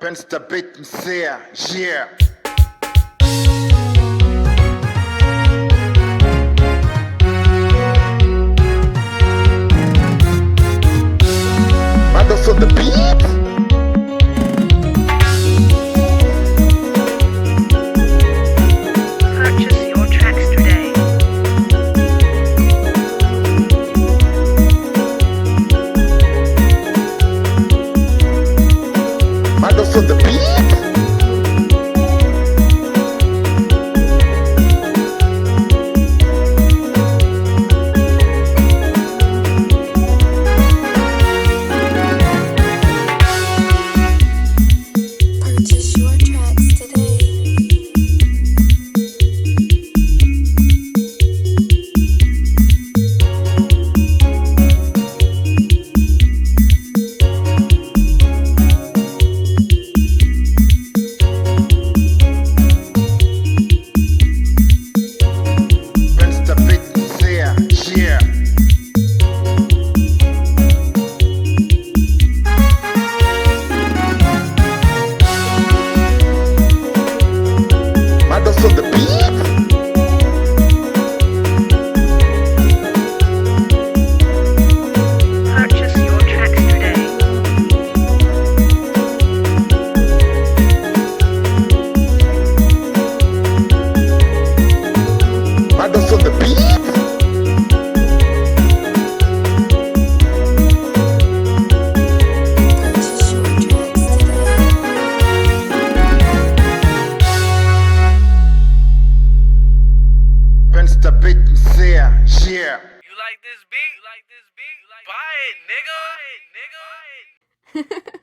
Vänsterbiten ser, yeah. Mandos on the beat. Purchase your tracks today. Mandos on the beat. Purchase your tracks today. Vänsterbiten ser, yeah. Mandos on the beat. Purchase your tracks today. Mandos on the beat. Purchase your tracks today. Vänsterbiten ser, yeah. You like this beat? Buy it, nigga.